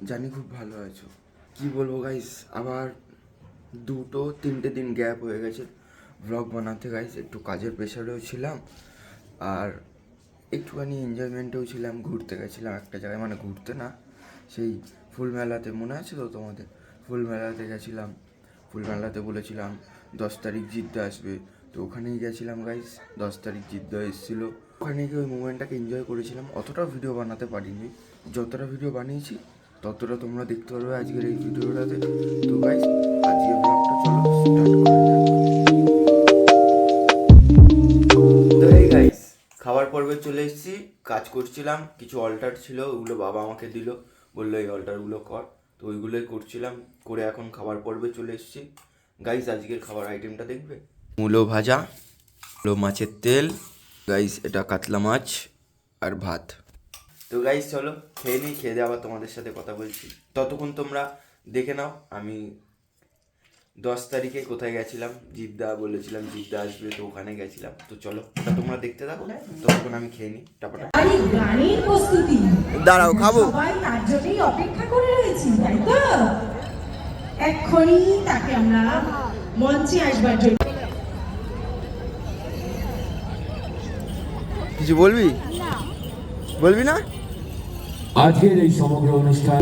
জানি খুব ভালো আছো। কি বলবো গাইস, আবার 2-3টে দিন গ্যাপ হয়ে গেছে ব্লগ বানাতে গাইস। একটু কাজের প্রেশারেও ছিলাম আর একটুখানি এনজয়মেন্টেও ছিলাম। ঘুরতে গেছিলাম একটা জায়গায়, মানে ঘুরতে না, সেই ফুল মেলাতে, মনে আছে তো তোমাদের? ফুল মেলাতে গেছিলাম। ফুল মেলাতে বলেছিলাম 10 তারিখ জিদ্দা আসবে, তো ওখানেই গেছিলাম গাইস। 10 তারিখ জিদ্দা এসেছিলো, ওখানে গিয়ে ওই মোমেন্টটাকে এনজয় করেছিলাম। অতটা ভিডিও বানাতে পারিনি, যতটা ভিডিও বানিয়েছি ততটা তোমরা দেখতে পারবে আজকের এই ভিডিওটাতে। তো গাইস, আজকের ব্লগটা চলো স্টার্ট করা যাক। তো এই গাইস, খাবার পর্বে চলে এসেছি। কাজ করছিলাম, কিছু অল্টার ছিল, ওগুলো বাবা আমাকে দিল, বললো এই অল্টারগুলো কর, তো ওইগুলোই করছিলাম। করে এখন খাবার পর্বে চলে এসেছি গাইস। আজকের খাবার আইটেমটা দেখবে, মূলো ভাজা, মূলো মাছের তেল গাইস, এটা কাতলা মাছ আর ভাত। তো গাইস চলো খেয়ে নিই, খেয়ে দিয়ে আবার তোমাদের সাথে কথা বলছি। ততক্ষণ তোমরা দেখে নাও আমি 10 তারিখে কোথায় গেছিলাম। জিদ্দা বলেছিলাম জিদ্দা আসবে, তো ওখানে গেছিলাম। তো চলো ওটা তোমরা দেখতে থাকো, ততক্ষণ আমি খেয়ে নিই। টাপাটা গানের প্রস্তুতি, দাঁড়াও, খাবো। সবাই তার জন্যই অপেক্ষা করে রয়েছি, তাই তো? এক্ষুনি তাকে আমরা মঞ্চে আসবার জন্য। কিছু বলবি? বলবি না? আজকের এই সমগ্র অনুষ্ঠান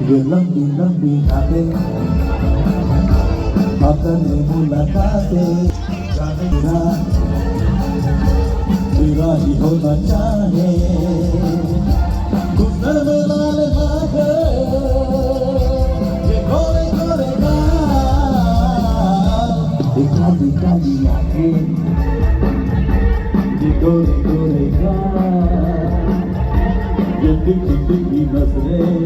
ये लंबी लंबी बातें अपने मुलाकातें तेरा तेरा ही होना चाहे गुजर में लाल माथे ये गोरे गोरे गाल ये काली काली आंखें ये गोरे गोरे गाल ये दिखी दिखी नजरें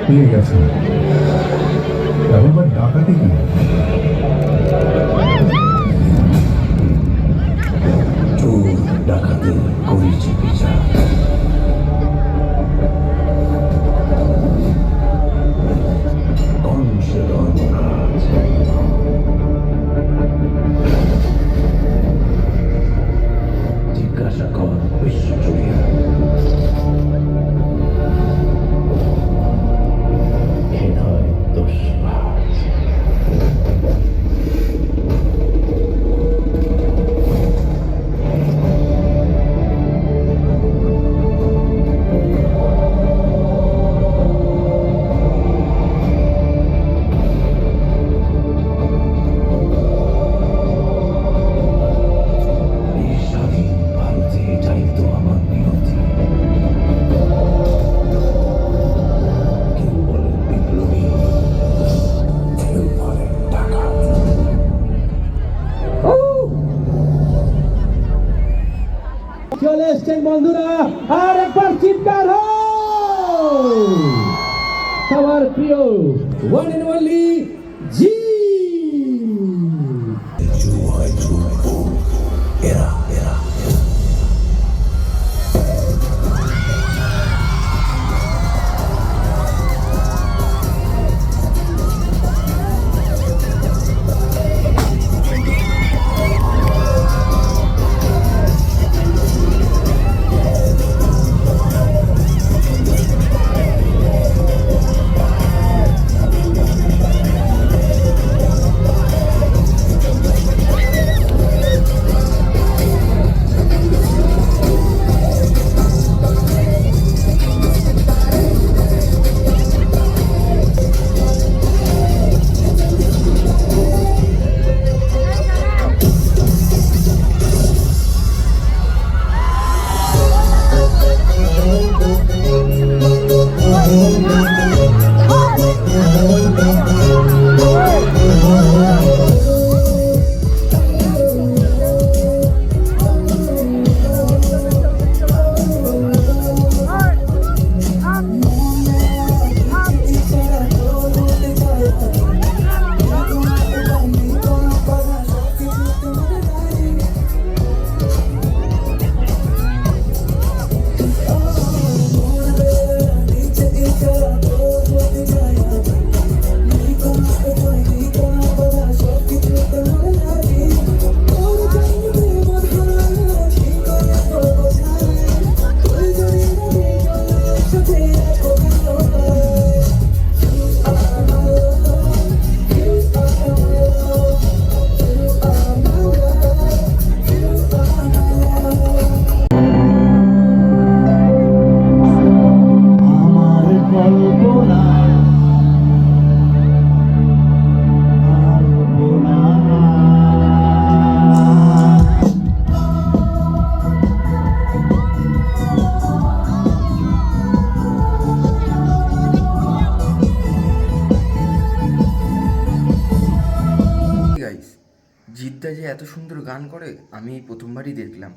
পেয়ে গেছে, এবার ডাকাতি কি? চোর ডাকাতি করেছে বিচার। কংসে ধর্মরাজ জিজ্ঞাসা কর বিশ্বজুড়ে চলে এসছেন বন্ধুরা, আর একবার চিৎকার হয়। সবার প্রিয় one and only G. Guys, Jeddah যে এত সুন্দর গান করে আমি এই প্রথমবারই দেখলাম।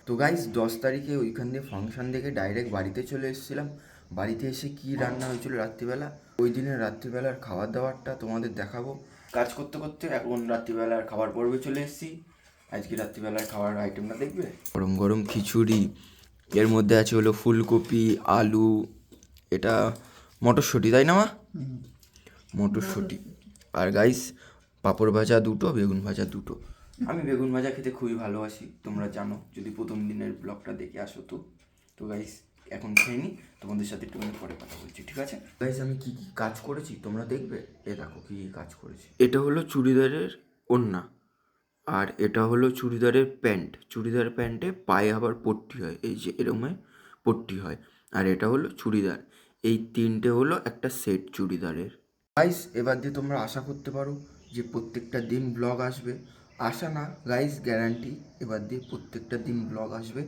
তো গাইস 10 তারিখে ওইখান দিয়ে ফাংশন দেখে ডাইরেক্ট বাড়িতে চলে এসেছিলাম। বাড়িতে এসে কি রান্না হয়েছিল রাত্রিবেলা, ওই দিনের রাত্রিবেলার খাবার দাবারটা তোমাদের দেখাবো। কাজ করতে করতে এখন রাত্রিবেলার খাবার পর্বে চলে এসেছি। আজকে রাত্রিবেলার খাবার আইটেমটা দেখবে, গরম গরম খিচুড়ি, এর মধ্যে আছে হলো ফুলকপি, আলু, এটা মটরশুঁটি, তাই না মা? মটরশুঁটি। আর গাইস পাঁপড় ভাজা দুটো, বেগুন ভাজা দুটো। আমি বেগুন ভাজা খেতে খুবই ভালোবাসি, তোমরা জানো যদি প্রথম দিনের ব্লগটা দেখে আসো। তো গাইস এখন খেয়ে নিই, তোমাদের সাথে একটু পরে কথা বলছি, ঠিক আছে? গাইস আমি কি কি কাজ করেছি তোমরা দেখবে। এ দেখো কি কি কাজ করেছি। এটা হলো চুড়িদারের ওড়না, আর এটা হলো চুড়িদারের প্যান্ট। চুড়িদার প্যান্টে পায়ে আবার পট্টি হয়, এই যে এরকম পট্টি হয়। আর এটা হলো চুড়িদার। এই তিনটে হলো একটা সেট চুড়িদারের। গাইস এবার দিয়ে তোমরা আশা করতে পারো যে প্রত্যেকটা দিন ব্লগ আসবে। আশা না গাইস, গ্যারান্টি এবার দিয়ে প্রত্যেকটা দিন ব্লগ আসবে।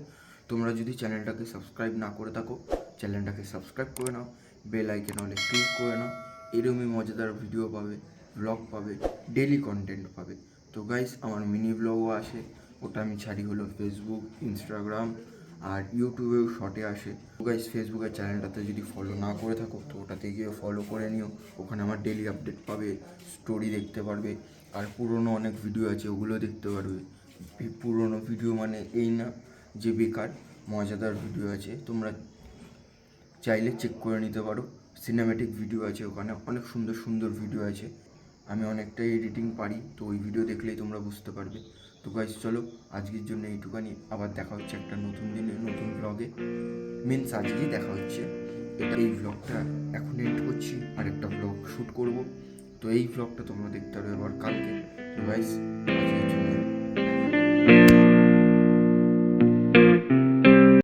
তোমরা যদি চ্যানেলটাকে সাবস্ক্রাইব না করে থাকো, চ্যানেলটাকে সাবস্ক্রাইব করে নাও, বেল আইকন হলে ক্লিক করে নাও। এরকমই মজাদার ভিডিও পাবে, ব্লগ পাবে, ডেলি কন্টেন্ট পাবে। তো গাইস আমার মিনি ব্লগও আসে, ওটা আমি ছাড়ি হলো ফেসবুক, ইনস্টাগ্রাম আর ইউটিউবেও শর্টে আসে। তো গাইস ফেসবুকের চ্যানেলটাতে যদি ফলো না করে থাকো তো ওটাতে গিয়ে ফলো করে নিও। ওখানে আমার ডেলি আপডেট পাবে, স্টোরি দেখতে পারবে, আর পুরনো অনেক ভিডিও আছে ওগুলো দেখতে পারবে। পুরনো ভিডিও মানে এই না যে বেকার, মজাদার ভিডিও আছে, তোমরা চাইলে চেক করে নিতে পারো। সিনেম্যাটিক ভিডিও আছে ওখানে, অনেক সুন্দর সুন্দর ভিডিও আছে। আমি অনেকটাই এডিটিং পারি, তো ওই ভিডিও দেখলেই তোমরা বুঝতে পারবে। তো গাইস চলো আজকের জন্য এইটুখানি, আবার দেখা হচ্ছে একটা নতুন দিনে নতুন ব্লগে। মিনস আজকেই দেখা হচ্ছে। এই ব্লগটা এখন এন্ড করছি, আর একটা ব্লগ শ্যুট করব। তো এই ব্লগটা তোমরা দেখতে পারবে আবার কালকে। তো গাইস আজকের জন্য